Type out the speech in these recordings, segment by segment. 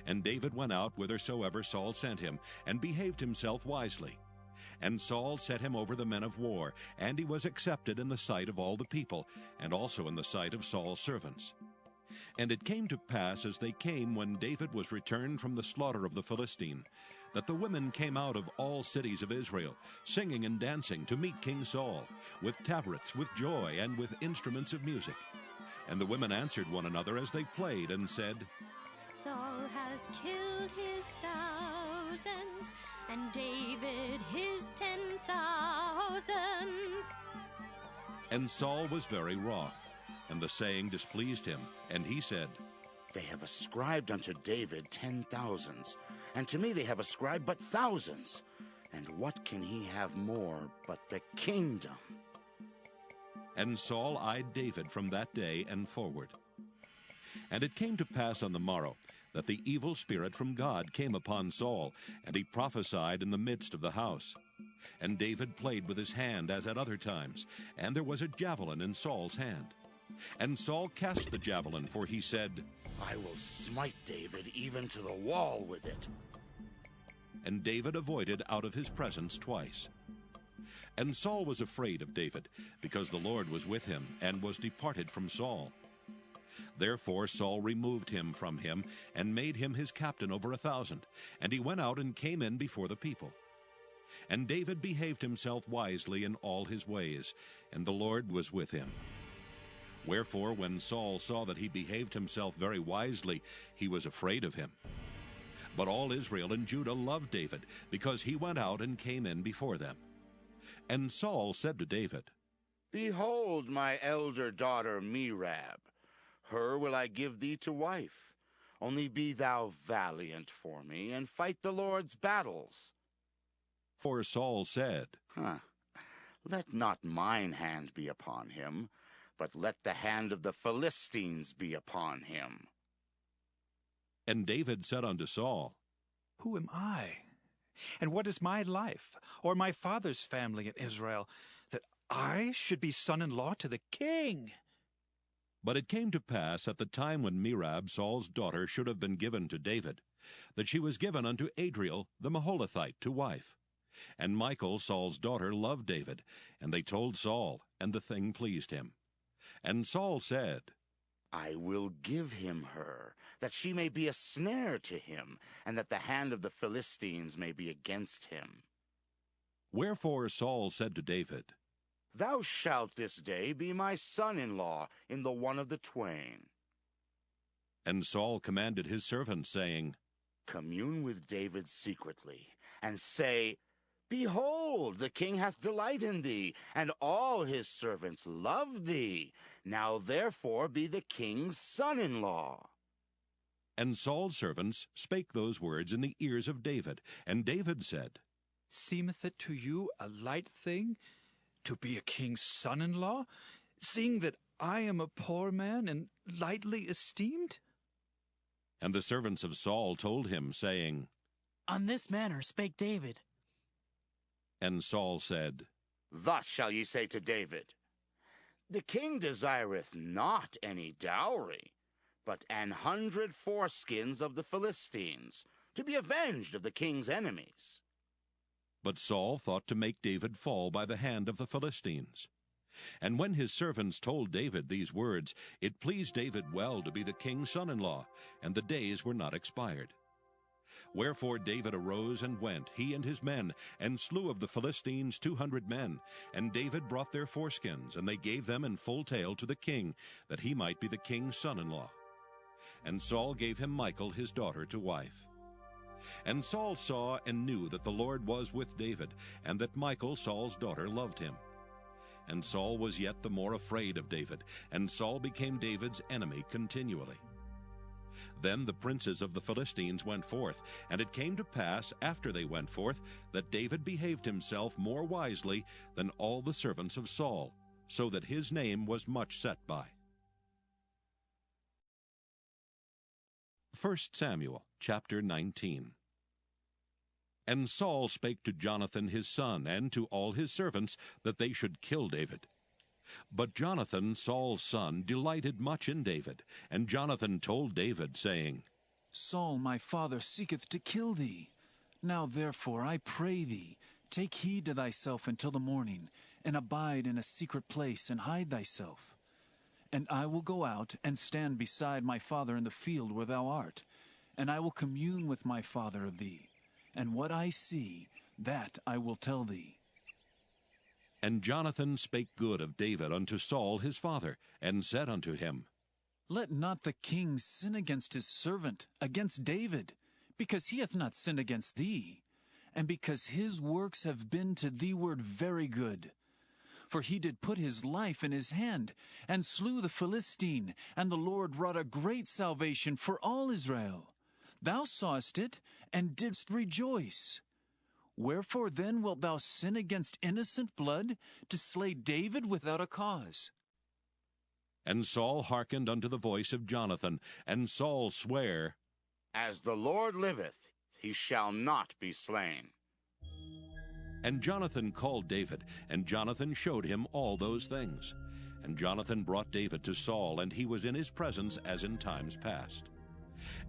And David went out whithersoever Saul sent him, and behaved himself wisely. And Saul set him over the men of war, and he was accepted in the sight of all the people, and also in the sight of Saul's servants. And it came to pass, as they came when David was returned from the slaughter of the Philistine, that the women came out of all cities of Israel, singing and dancing to meet King Saul, with tabrets, with joy, and with instruments of music. And the women answered one another as they played, and said, Saul has killed his thousands, and David his 10,000s. And Saul was very wroth, and the saying displeased him, and he said, They have ascribed unto David 10,000s, and to me they have ascribed but thousands. And what can he have more but the kingdom? And Saul eyed David from that day and forward. And it came to pass on the morrow that the evil spirit from God came upon Saul, and he prophesied in the midst of the house. And David played with his hand as at other times, and there was a javelin in Saul's hand. And Saul cast the javelin, for he said, I will smite David even to the wall with it. And David avoided out of his presence twice. And Saul was afraid of David, because the Lord was with him, and was departed from Saul. Therefore Saul removed him from him, and made him his captain over 1,000, and he went out and came in before the people. And David behaved himself wisely in all his ways, and the Lord was with him. Wherefore, when Saul saw that he behaved himself very wisely, he was afraid of him. But all Israel and Judah loved David, because he went out and came in before them. And Saul said to David, Behold my elder daughter Merab. Her will I give thee to wife. Only be thou valiant for me, and fight the Lord's battles. For Saul said, Let not mine hand be upon him, but let the hand of the Philistines be upon him. And David said unto Saul, Who am I? And what is my life, or my father's family in Israel, that I should be son-in-law to the king? But it came to pass at the time when Merab, Saul's daughter, should have been given to David, that she was given unto Adriel the Maholathite to wife. And Michal, Saul's daughter, loved David, and they told Saul, and the thing pleased him. And Saul said, I will give him her, that she may be a snare to him, and that the hand of the Philistines may be against him. Wherefore Saul said to David, Thou shalt this day be my son-in-law in the one of the twain. And Saul commanded his servants, saying, Commune with David secretly, and say, Behold, the king hath delight in thee, and all his servants love thee. Now therefore be the king's son-in-law. And Saul's servants spake those words in the ears of David. And David said, Seemeth it to you a light thing to be a king's son-in-law, seeing that I am a poor man and lightly esteemed? And the servants of Saul told him, saying, On this manner spake David. And Saul said, Thus shall ye say to David, The king desireth not any dowry, but 100 foreskins of the Philistines, to be avenged of the king's enemies. But Saul thought to make David fall by the hand of the Philistines. And when his servants told David these words, it pleased David well to be the king's son-in-law, and the days were not expired. Wherefore David arose and went, he and his men, and slew of the Philistines 200 men. And David brought their foreskins, and they gave them in full tale to the king, that he might be the king's son-in-law. And Saul gave him Michal his daughter to wife. And Saul saw and knew that the Lord was with David, and that Michal, Saul's daughter, loved him. And Saul was yet the more afraid of David, and Saul became David's enemy continually. Then the princes of the Philistines went forth, and it came to pass, after they went forth, that David behaved himself more wisely than all the servants of Saul, so that his name was much set by. 1 Samuel chapter 19. And Saul spake to Jonathan his son, and to all his servants, that they should kill David. But Jonathan, Saul's son, delighted much in David. And Jonathan told David, saying, Saul my father seeketh to kill thee. Now therefore I pray thee, take heed to thyself until the morning, and abide in a secret place, and hide thyself. And I will go out and stand beside my father in the field where thou art, and I will commune with my father of thee, and what I see, that I will tell thee. And Jonathan spake good of David unto Saul his father, and said unto him, Let not the king sin against his servant, against David, because he hath not sinned against thee, and because his works have been to thee ward very good. For he did put his life in his hand, and slew the Philistine, and the Lord wrought a great salvation for all Israel. Thou sawest it, and didst rejoice. Wherefore then wilt thou sin against innocent blood, to slay David without a cause? And Saul hearkened unto the voice of Jonathan, and Saul sware, As the Lord liveth, he shall not be slain. And Jonathan called David, and Jonathan showed him all those things. And Jonathan brought David to Saul, and he was in his presence as in times past.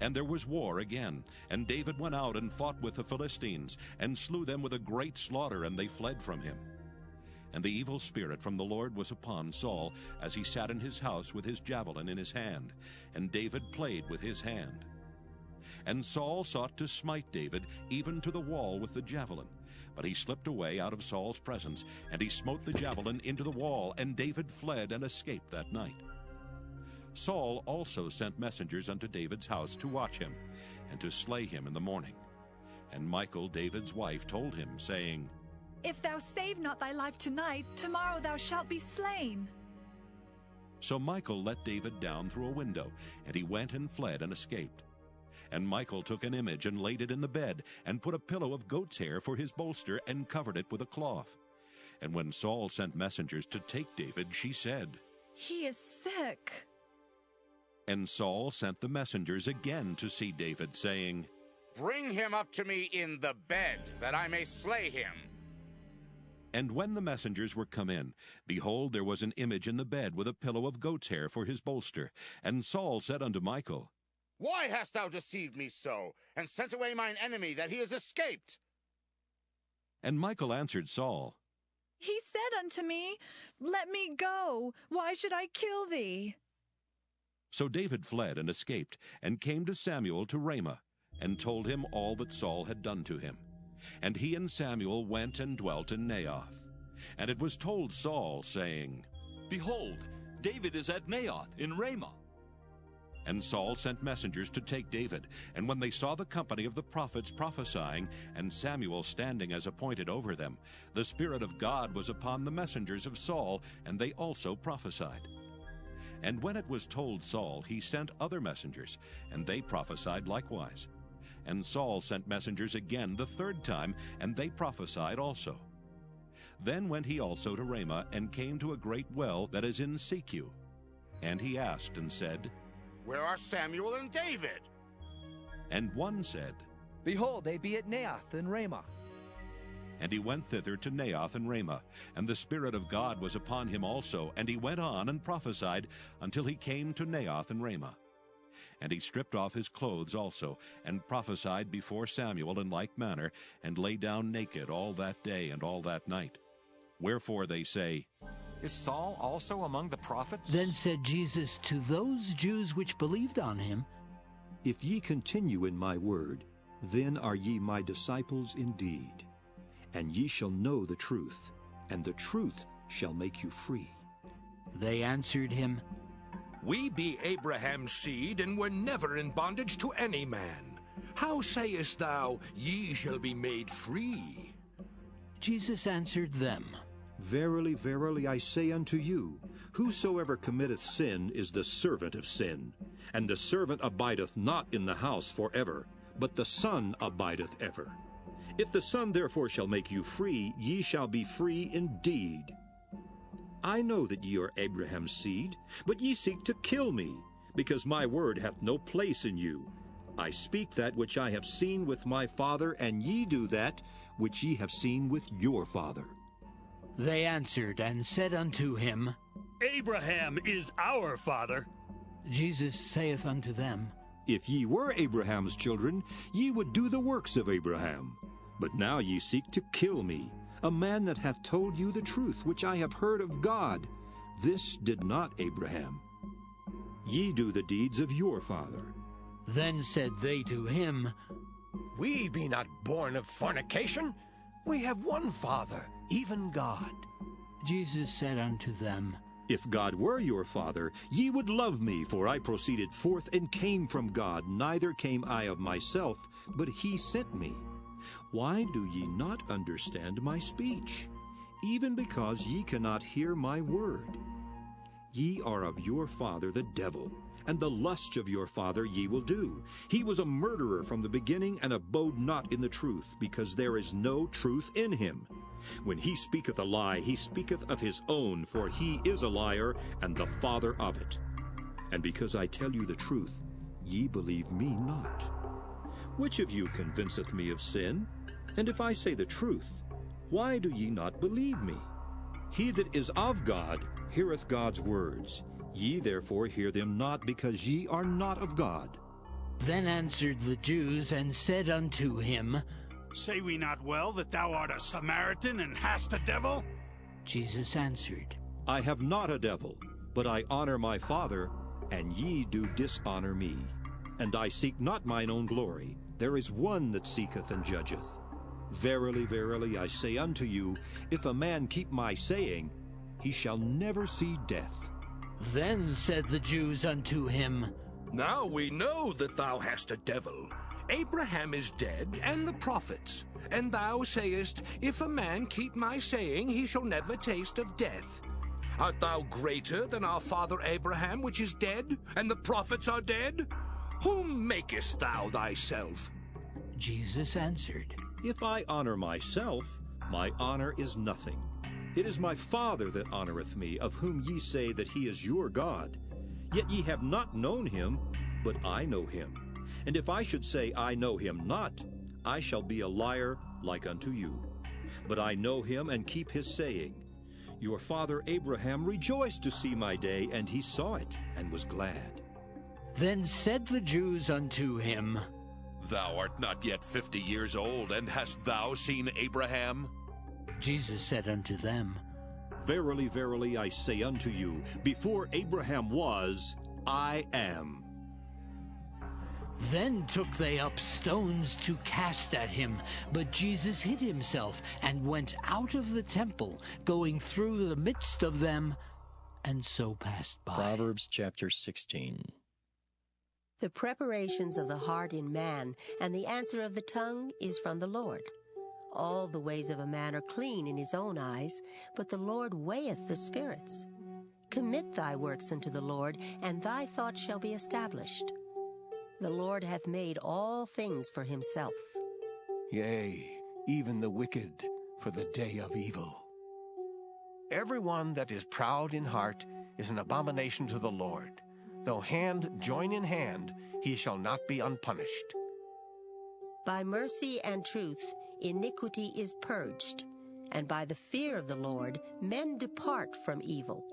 And there was war again, and David went out and fought with the Philistines, and slew them with a great slaughter, and they fled from him. And the evil spirit from the Lord was upon Saul, as he sat in his house with his javelin in his hand, and David played with his hand. And Saul sought to smite David, even to the wall with the javelin. But he slipped away out of Saul's presence, and he smote the javelin into the wall, and David fled and escaped that night. Saul also sent messengers unto David's house to watch him, and to slay him in the morning. And Michal, David's wife, told him, saying, If thou save not thy life tonight, tomorrow thou shalt be slain. So Michal let David down through a window, and he went and fled and escaped. And Michal took an image and laid it in the bed, and put a pillow of goat's hair for his bolster, and covered it with a cloth. And when Saul sent messengers to take David, she said, He is sick. And Saul sent the messengers again to see David, saying, Bring him up to me in the bed, that I may slay him. And when the messengers were come in, behold, there was an image in the bed with a pillow of goat's hair for his bolster. And Saul said unto Michal, Why hast thou deceived me so, and sent away mine enemy, that he is escaped? And Michal answered Saul, He said unto me, Let me go. Why should I kill thee? So David fled and escaped, and came to Samuel to Ramah, and told him all that Saul had done to him. And he and Samuel went and dwelt in Naioth. And it was told Saul, saying, Behold, David is at Naioth in Ramah. And Saul sent messengers to take David. And when they saw the company of the prophets prophesying, and Samuel standing as appointed over them, the Spirit of God was upon the messengers of Saul, and they also prophesied. And when it was told Saul, he sent other messengers, and they prophesied likewise. And Saul sent messengers again the third time, and they prophesied also. Then went he also to Ramah, and came to a great well that is in Secu. And he asked and said, Where are Samuel and David? And one said, Behold, they be at Naioth in Ramah. And he went thither to Naioth and Ramah, and the Spirit of God was upon him also, and he went on and prophesied until he came to Naioth and Ramah. And he stripped off his clothes also, and prophesied before Samuel in like manner, and lay down naked all that day and all that night. Wherefore they say, Is Saul also among the prophets? Then said Jesus to those Jews which believed on him, If ye continue in my word, then are ye my disciples indeed. And ye shall know the truth, and the truth shall make you free. They answered him, We be Abraham's seed, and were never in bondage to any man. How sayest thou, Ye shall be made free? Jesus answered them, Verily, verily, I say unto you, whosoever committeth sin is the servant of sin. And the servant abideth not in the house forever, but the Son abideth ever. If the Son therefore shall make you free, ye shall be free indeed. I know that ye are Abraham's seed, but ye seek to kill me, because my word hath no place in you. I speak that which I have seen with my father, and ye do that which ye have seen with your father. They answered and said unto him, Abraham is our father. Jesus saith unto them, If ye were Abraham's children, ye would do the works of Abraham. But now ye seek to kill me, a man that hath told you the truth, which I have heard of God. This did not Abraham. Ye do the deeds of your father. Then said they to him, We be not born of fornication. We have one Father, even God. Jesus said unto them, If God were your father, ye would love me, for I proceeded forth and came from God, neither came I of myself, but he sent me. Why do ye not understand my speech? Even because ye cannot hear my word. Ye are of your father the devil, and the lust of your father ye will do. He was a murderer from the beginning, and abode not in the truth, because there is no truth in him. When he speaketh a lie, he speaketh of his own, for he is a liar, and the father of it. And because I tell you the truth, ye believe me not. Which of you convinceth me of sin? And if I say the truth, why do ye not believe me? He that is of God heareth God's words. Ye therefore hear them not, because ye are not of God. Then answered the Jews, and said unto him, Say we not well that thou art a Samaritan, and hast a devil? Jesus answered, I have not a devil, but I honor my Father, and ye do dishonor me. And I seek not mine own glory. There is one that seeketh and judgeth. Verily, verily, I say unto you, if a man keep my saying, he shall never see death. Then said the Jews unto him, Now we know that thou hast a devil. Abraham is dead, and the prophets. And thou sayest, If a man keep my saying, he shall never taste of death. Art thou greater than our father Abraham, which is dead, and the prophets are dead? Whom makest thou thyself? Jesus answered, If I honor myself, my honor is nothing. It is my Father that honoreth me, of whom ye say that he is your God. Yet ye have not known him, but I know him. And if I should say I know him not, I shall be a liar like unto you. But I know him and keep his saying. Your father Abraham rejoiced to see my day, and he saw it, and was glad. Then said the Jews unto him, Thou art not yet 50 years old, and hast thou seen Abraham? Jesus said unto them, Verily, verily, I say unto you, before Abraham was, I am. Then took they up stones to cast at him. But Jesus hid himself, and went out of the temple, going through the midst of them, and so passed by. Proverbs chapter 16. The preparations of the heart in man, and the answer of the tongue is from the Lord. All the ways of a man are clean in his own eyes, but the Lord weigheth the spirits. Commit thy works unto the Lord, and thy thoughts shall be established. The Lord hath made all things for himself. Yea, even the wicked for the day of evil. Everyone that is proud in heart is an abomination to the Lord. Though hand join in hand, he shall not be unpunished. By mercy and truth iniquity is purged, and by the fear of the Lord men depart from evil.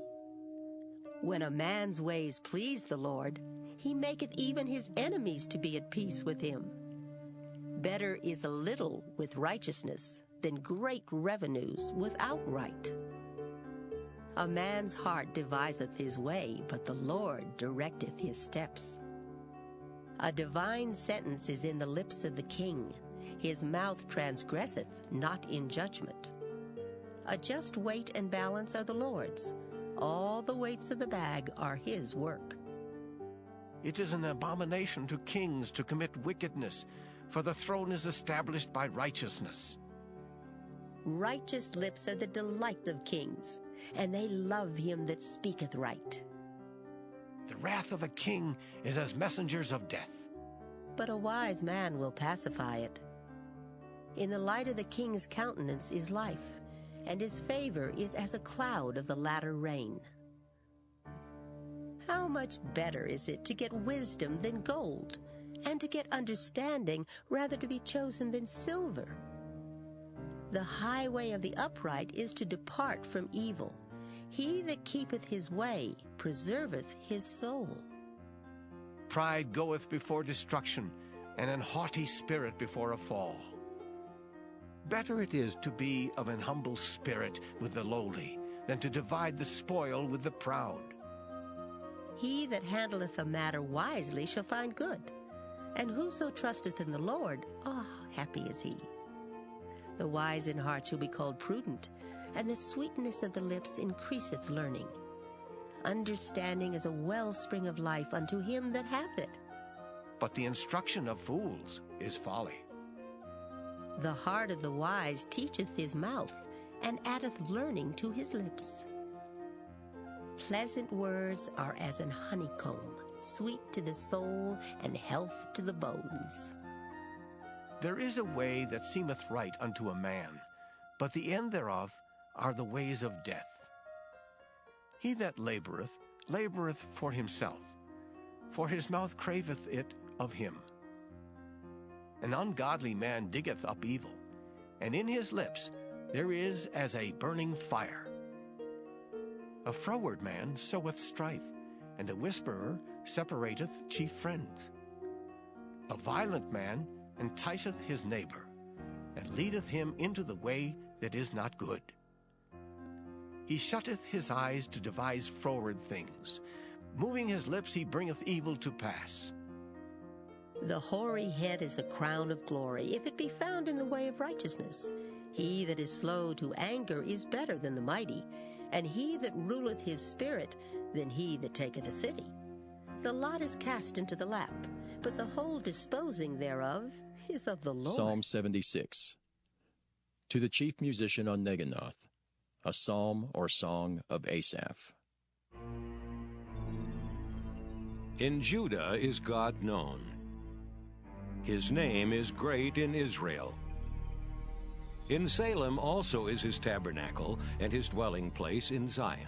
When a man's ways please the Lord, he maketh even his enemies to be at peace with him. Better is a little with righteousness than great revenues without right. A man's heart deviseth his way, but the Lord directeth his steps. A divine sentence is in the lips of the king. His mouth transgresseth not in judgment. A just weight and balance are the Lord's. All the weights of the bag are his work. It is an abomination to kings to commit wickedness, for the throne is established by righteousness. Righteous lips are the delight of kings, and they love him that speaketh right. The wrath of a king is as messengers of death, but a wise man will pacify it. In the light of the king's countenance is life, and his favor is as a cloud of the latter rain. How much better is it to get wisdom than gold, and to get understanding rather to be chosen than silver? The highway of the upright is to depart from evil. He that keepeth his way preserveth his soul. pride goeth before destruction, and an haughty spirit before a fall. Better it is to be of an humble spirit with the lowly, than to divide the spoil with the proud. He that handleth a matter wisely shall find good, and whoso trusteth in the Lord, happy is he. The wise in heart shall be called prudent, and the sweetness of the lips increaseth learning. Understanding is a wellspring of life unto him that hath it. But the instruction of fools is folly. The heart of the wise teacheth his mouth, and addeth learning to his lips. Pleasant words are as an honeycomb, sweet to the soul, and health to the bones. There is a way that seemeth right unto a man, but the end thereof are the ways of death. He that laboureth, laboureth for himself, for his mouth craveth it of him. An ungodly man diggeth up evil, and in his lips there is as a burning fire. A froward man soweth strife, and a whisperer separateth chief friends. A violent man enticeth his neighbor, and leadeth him into the way that is not good. He shutteth his eyes to devise froward things. Moving his lips he bringeth evil to pass. The hoary head is a crown of glory, if it be found in the way of righteousness. He that is slow to anger is better than the mighty, and he that ruleth his spirit than he that taketh a city. The lot is cast into the lap, but the whole disposing thereof is of the Lord. Psalm 76. To the chief musician on Neginoth, a psalm or song of Asaph. In Judah is God known. His name is great in Israel. In Salem also is his tabernacle, and his dwelling place in Zion.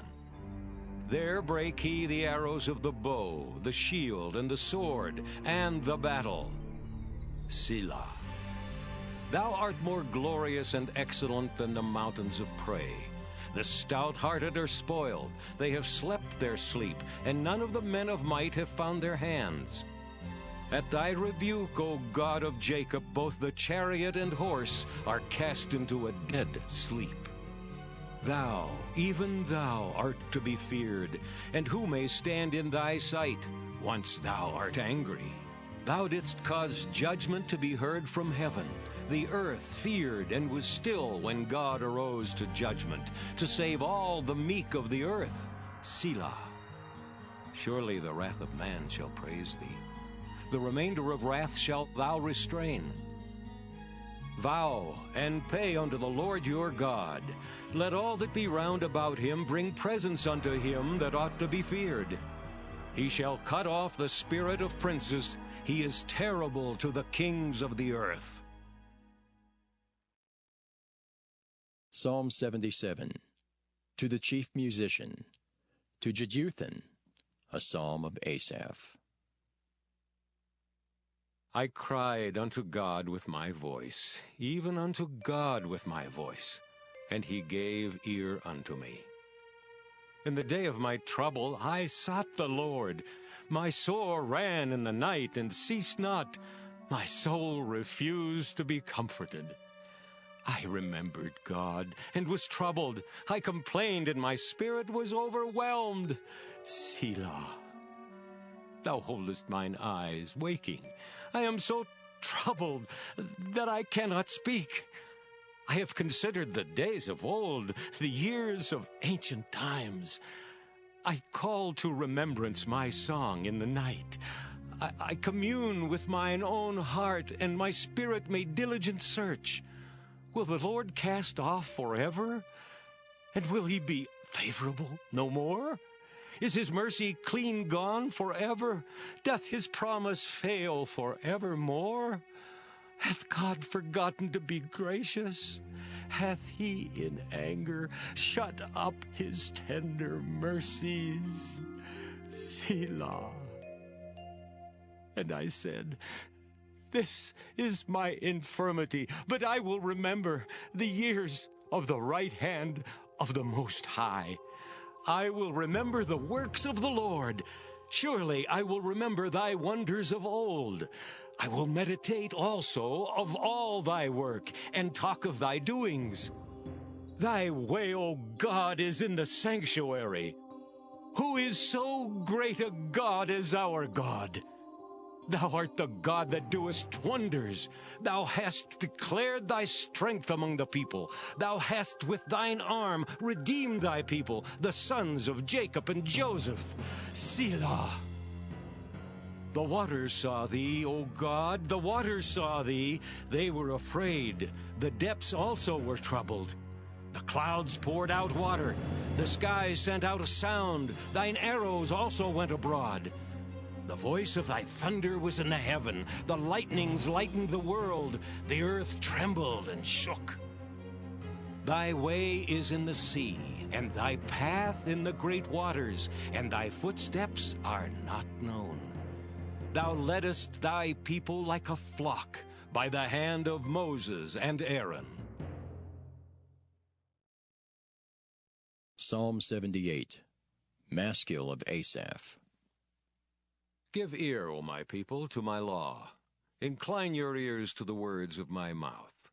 There brake he the arrows of the bow, the shield, and the sword, and the battle. Selah. Thou art more glorious and excellent than the mountains of prey. The stout-hearted are spoiled. They have slept their sleep, and none of the men of might have found their hands. At thy rebuke, O God of Jacob, both the chariot and horse are cast into a dead sleep. Thou, even thou, art to be feared, and who may stand in thy sight, once thou art angry? Thou didst cause judgment to be heard from heaven. The earth feared and was still when God arose to judgment, to save all the meek of the earth. Selah. Surely the wrath of man shall praise thee. The remainder of wrath shalt thou restrain. Vow and pay unto the Lord your God. Let all that be round about him bring presents unto him that ought to be feared. He shall cut off the spirit of princes. He is terrible to the kings of the earth. Psalm 77. To the chief musician, to Jeduthun, a psalm of Asaph. I cried unto God with my voice, even unto God with my voice, and he gave ear unto me. In the day of my trouble I sought the Lord. My soul ran in the night and ceased not. My soul refused to be comforted. I remembered God and was troubled. I complained and my spirit was overwhelmed. Selah. Thou holdest mine eyes waking. I am so troubled that I cannot speak. I have considered the days of old, the years of ancient times. I call to remembrance my song in the night. I commune with mine own heart, and my spirit made diligent search. Will the Lord cast off forever? And will he be favorable no more? Is his mercy clean gone forever? Doth his promise fail forevermore? Hath God forgotten to be gracious? Hath he in anger shut up his tender mercies? Selah. And I said, This is my infirmity, but I will remember the years of the right hand of the Most High. I will remember the works of the Lord. Surely I will remember thy wonders of old. I will meditate also of all thy work, and talk of thy doings. Thy way, O God, is in the sanctuary. Who is so great a God as our God? Thou art the God that doest wonders. Thou hast declared thy strength among the people. Thou hast with thine arm redeemed thy people, the sons of Jacob and Joseph. Selah. The waters saw thee, O God, the waters saw thee. They were afraid. The depths also were troubled. The clouds poured out water. The skies sent out a sound. Thine arrows also went abroad. The voice of thy thunder was in the heaven. The lightnings lightened the world. The earth trembled and shook. Thy way is in the sea, and thy path in the great waters, and thy footsteps are not known. Thou leddest thy people like a flock by the hand of Moses and Aaron. Psalm 78, Maskil of Asaph. Give ear, O my people, to my law. Incline your ears to the words of my mouth.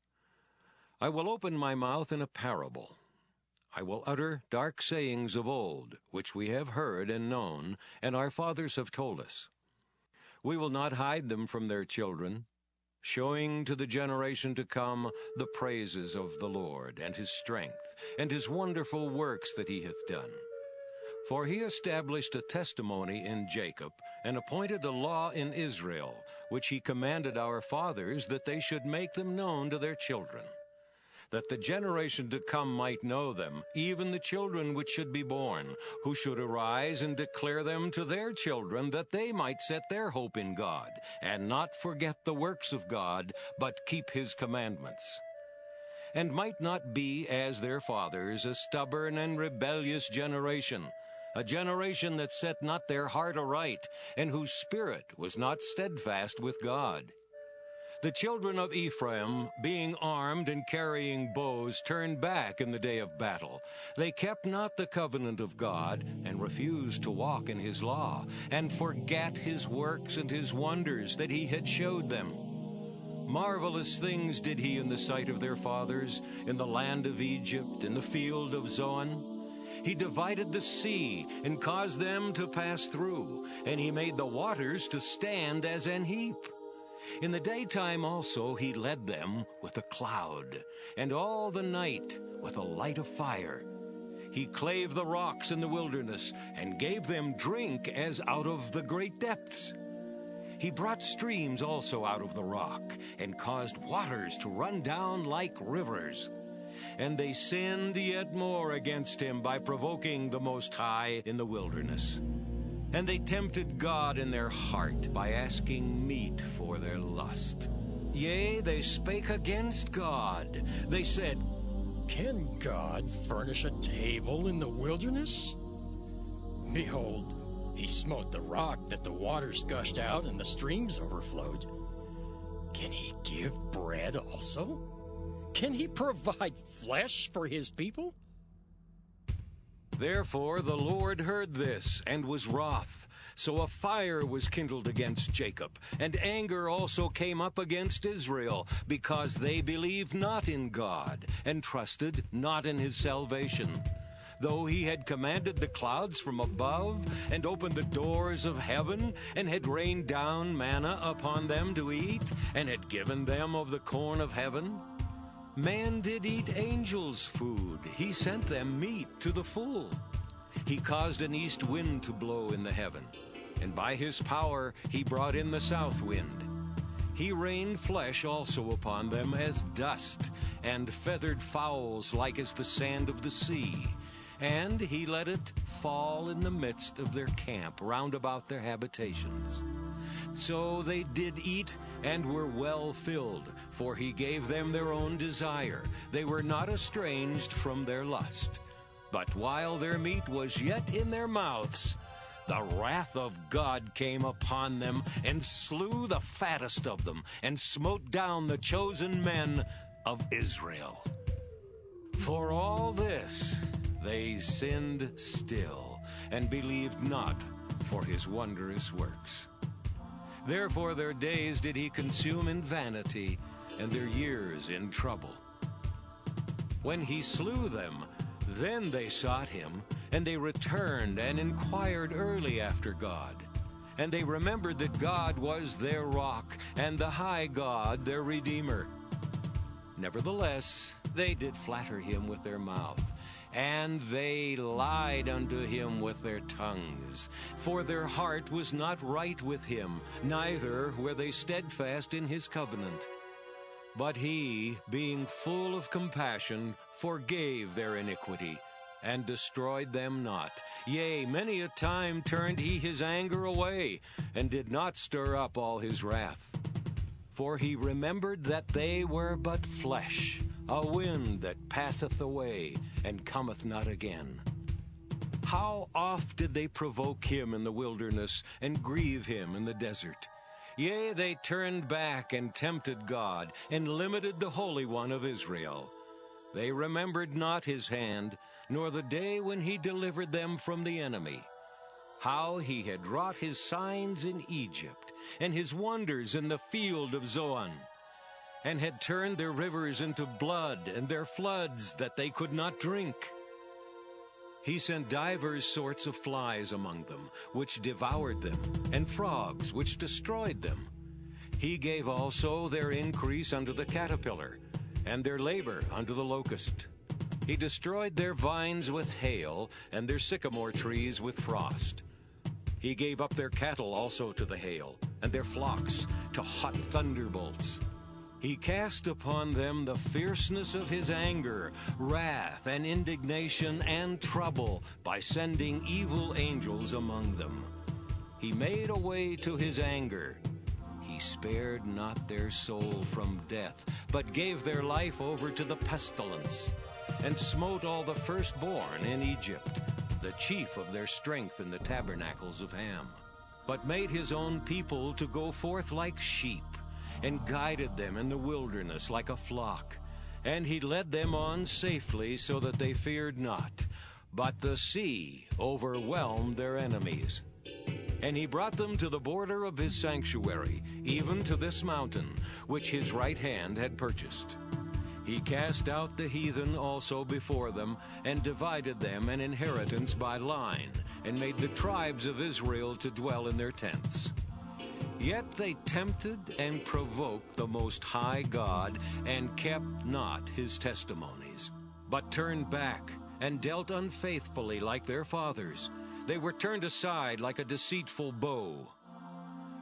I will open my mouth in a parable. I will utter dark sayings of old, which we have heard and known, and our fathers have told us. We will not hide them from their children, showing to the generation to come the praises of the Lord, and his strength, and his wonderful works that he hath done. For he established a testimony in Jacob, and appointed a law in Israel, which he commanded our fathers, that they should make them known to their children, that the generation to come might know them, even the children which should be born, who should arise and declare them to their children, that they might set their hope in God, and not forget the works of God, but keep his commandments, and might not be as their fathers, a stubborn and rebellious generation, a generation that set not their heart aright, and whose spirit was not steadfast with God. The children of Ephraim, being armed and carrying bows, turned back in the day of battle. They kept not the covenant of God, and refused to walk in his law, and forgat his works and his wonders that he had showed them. Marvelous things did he in the sight of their fathers, in the land of Egypt, in the field of Zoan. He divided the sea, and caused them to pass through, and he made the waters to stand as an heap. In the daytime also he led them with a cloud, and all the night with a light of fire. He clave the rocks in the wilderness, and gave them drink as out of the great depths. He brought streams also out of the rock, and caused waters to run down like rivers. And they sinned yet more against him by provoking the Most High in the wilderness. And they tempted God in their heart by asking meat for their lust. Yea, they spake against God. They said, Can God furnish a table in the wilderness? Behold, he smote the rock that the waters gushed out and the streams overflowed. Can he give bread also? Can he provide flesh for his people? Therefore the Lord heard this, and was wroth. So a fire was kindled against Jacob, and anger also came up against Israel, because they believed not in God, and trusted not in his salvation. Though he had commanded the clouds from above, and opened the doors of heaven, and had rained down manna upon them to eat, and had given them of the corn of heaven. Man did eat angels' food. He sent them meat to the full. He caused an east wind to blow in the heaven, and by his power he brought in the south wind. He rained flesh also upon them as dust, and feathered fowls like as the sand of the sea. And he let it fall in the midst of their camp, round about their habitations. So they did eat, and were well filled, for he gave them their own desire. They were not estranged from their lust. But while their meat was yet in their mouths, the wrath of God came upon them, and slew the fattest of them, and smote down the chosen men of Israel. For all this they sinned still, and believed not for his wondrous works. Therefore their days did he consume in vanity, and their years in trouble. When he slew them, then they sought him, and they returned and inquired early after God. And they remembered that God was their rock, and the high God their Redeemer. Nevertheless, they did flatter him with their mouth, and they lied unto him with their tongues. For their heart was not right with him, neither were they steadfast in his covenant. But he, being full of compassion, forgave their iniquity, and destroyed them not. Yea, many a time turned he his anger away, and did not stir up all his wrath. For he remembered that they were but flesh, a wind that passeth away, and cometh not again. How oft did they provoke him in the wilderness, and grieve him in the desert? Yea, they turned back and tempted God, and limited the Holy One of Israel. They remembered not his hand, nor the day when he delivered them from the enemy, how he had wrought his signs in Egypt, and his wonders in the field of Zoan, and had turned their rivers into blood, and their floods that they could not drink. He sent divers sorts of flies among them, which devoured them, and frogs, which destroyed them. He gave also their increase unto the caterpillar, and their labor unto the locust. He destroyed their vines with hail, and their sycamore trees with frost. He gave up their cattle also to the hail, and their flocks to hot thunderbolts. He cast upon them the fierceness of his anger, wrath and indignation and trouble, by sending evil angels among them. He made a way to his anger. He spared not their soul from death, but gave their life over to the pestilence, and smote all the firstborn in Egypt, the chief of their strength in the tabernacles of Ham, but made his own people to go forth like sheep, and guided them in the wilderness like a flock. And he led them on safely, so that they feared not. But the sea overwhelmed their enemies. And he brought them to the border of his sanctuary, even to this mountain, which his right hand had purchased. He cast out the heathen also before them, and divided them an inheritance by line, and made the tribes of Israel to dwell in their tents. Yet they tempted and provoked the Most High God, and kept not his testimonies, but turned back, and dealt unfaithfully like their fathers. They were turned aside like a deceitful bow.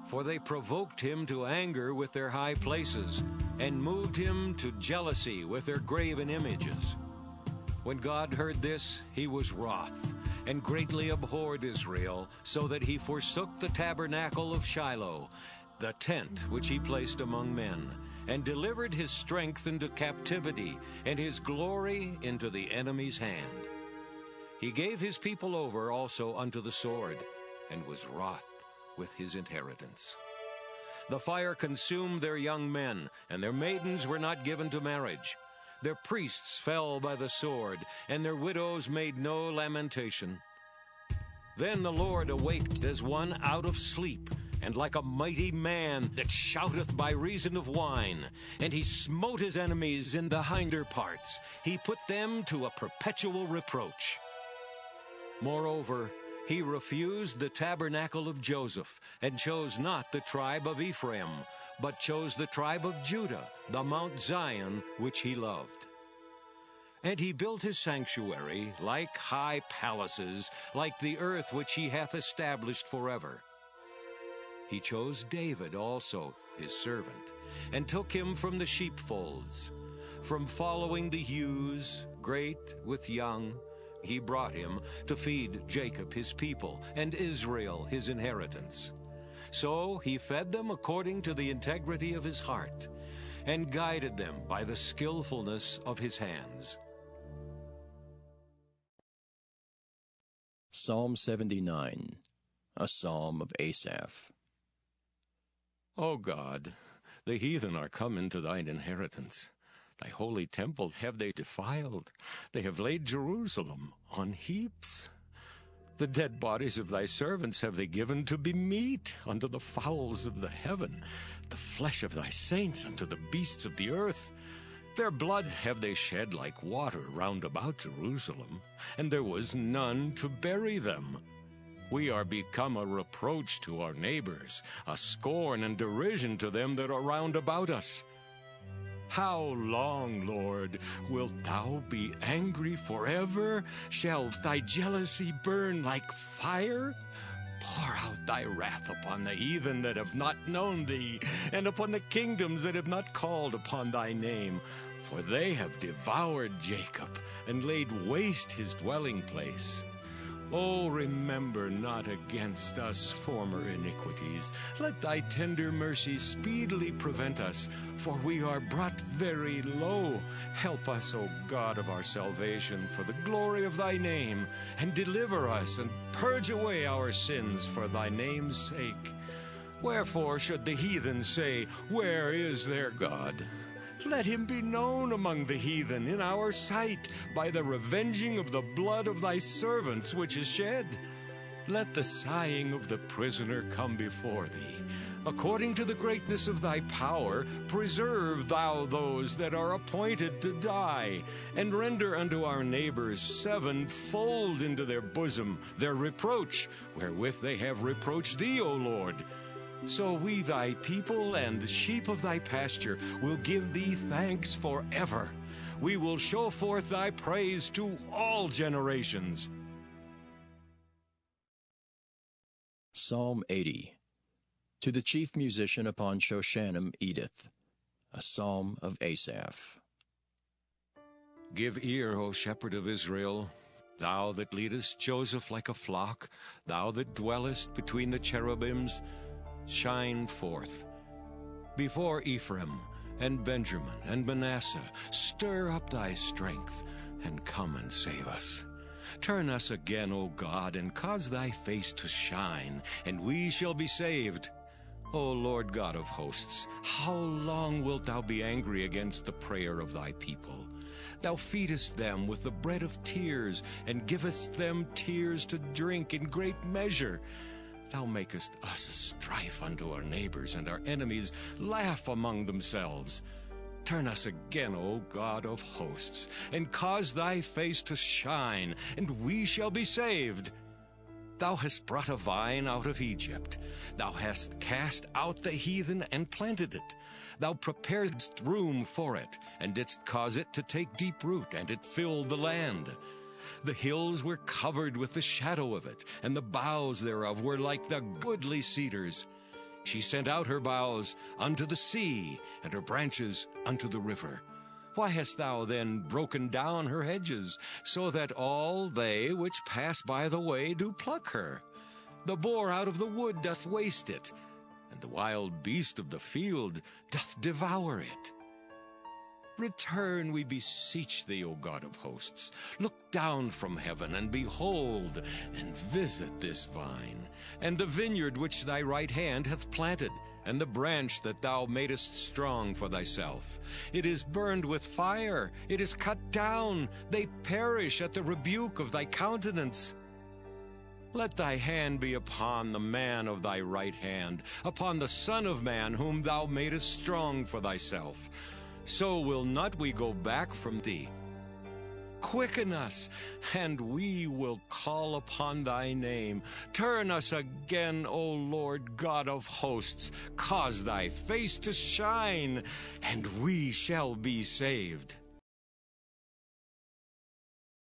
For they provoked him to anger with their high places, and moved him to jealousy with their graven images. When God heard this, he was wroth, and greatly abhorred Israel, so that he forsook the tabernacle of Shiloh, the tent which he placed among men, and delivered his strength into captivity, and his glory into the enemy's hand. He gave his people over also unto the sword, and was wroth with his inheritance. The fire consumed their young men, and their maidens were not given to marriage. Their priests fell by the sword, and their widows made no lamentation. Then the Lord awaked as one out of sleep, and like a mighty man that shouteth by reason of wine. And he smote his enemies in the hinder parts. He put them to a perpetual reproach. Moreover, he refused the tabernacle of Joseph, and chose not the tribe of Ephraim, but chose the tribe of Judah, the Mount Zion, which he loved. And he built his sanctuary like high palaces, like the earth which he hath established forever. He chose David also, his servant, and took him from the sheepfolds. From following the ewes, great with young, he brought him to feed Jacob his people, and Israel his inheritance. So he fed them according to the integrity of his heart, and guided them by the skillfulness of his hands. Psalm 79, a psalm of Asaph. O God, the heathen are come into thine inheritance. Thy holy temple have they defiled. They have laid Jerusalem on heaps. The dead bodies of thy servants have they given to be meat unto the fowls of the heaven, the flesh of thy saints unto the beasts of the earth. Their blood have they shed like water round about Jerusalem, and there was none to bury them. We are become a reproach to our neighbors, a scorn and derision to them that are round about us. How long, Lord, wilt thou be angry forever? Shall thy jealousy burn like fire? Pour out thy wrath upon the heathen that have not known thee, and upon the kingdoms that have not called upon thy name. For they have devoured Jacob, and laid waste his dwelling place. Oh, remember not against us former iniquities. Let thy tender mercy speedily prevent us, for we are brought very low. Help us, O God of our salvation, for the glory of thy name, and deliver us, and purge away our sins for thy name's sake. Wherefore should the heathen say, Where is their God? Let him be known among the heathen in our sight by the revenging of the blood of thy servants which is shed. Let the sighing of the prisoner come before thee. According to the greatness of thy power, preserve thou those that are appointed to die, and render unto our neighbors sevenfold into their bosom their reproach, wherewith they have reproached thee, O Lord. So we, thy people and sheep of thy pasture, will give thee thanks forever. We will show forth thy praise to all generations. Psalm 80. To the chief musician upon Shoshanim Edith, a psalm of Asaph. Give ear, O shepherd of Israel, thou that leadest Joseph like a flock, thou that dwellest between the cherubims, shine forth. Before Ephraim and Benjamin and Manasseh, stir up thy strength, and come and save us. Turn us again, O God, and cause thy face to shine, and we shall be saved. O Lord God of hosts, how long wilt thou be angry against the prayer of thy people? Thou feedest them with the bread of tears, and givest them tears to drink in great measure. Thou makest us a strife unto our neighbors, and our enemies laugh among themselves. Turn us again, O God of hosts, and cause thy face to shine, and we shall be saved. Thou hast brought a vine out of Egypt. Thou hast cast out the heathen and planted it. Thou preparedst room for it, and didst cause it to take deep root, and it filled the land. The hills were covered with the shadow of it, and the boughs thereof were like the goodly cedars. She sent out her boughs unto the sea, and her branches unto the river. Why hast thou then broken down her hedges, so that all they which pass by the way do pluck her? The boar out of the wood doth waste it, and the wild beast of the field doth devour it. Return, we beseech thee, O God of hosts. Look down from heaven, and behold, and visit this vine, and the vineyard which thy right hand hath planted, and the branch that thou madest strong for thyself. It is burned with fire, it is cut down, they perish at the rebuke of thy countenance. Let thy hand be upon the man of thy right hand, upon the Son of Man whom thou madest strong for thyself. So will not we go back from thee. Quicken us, and we will call upon thy name. Turn us again, O Lord God of hosts. Cause thy face to shine, and we shall be saved.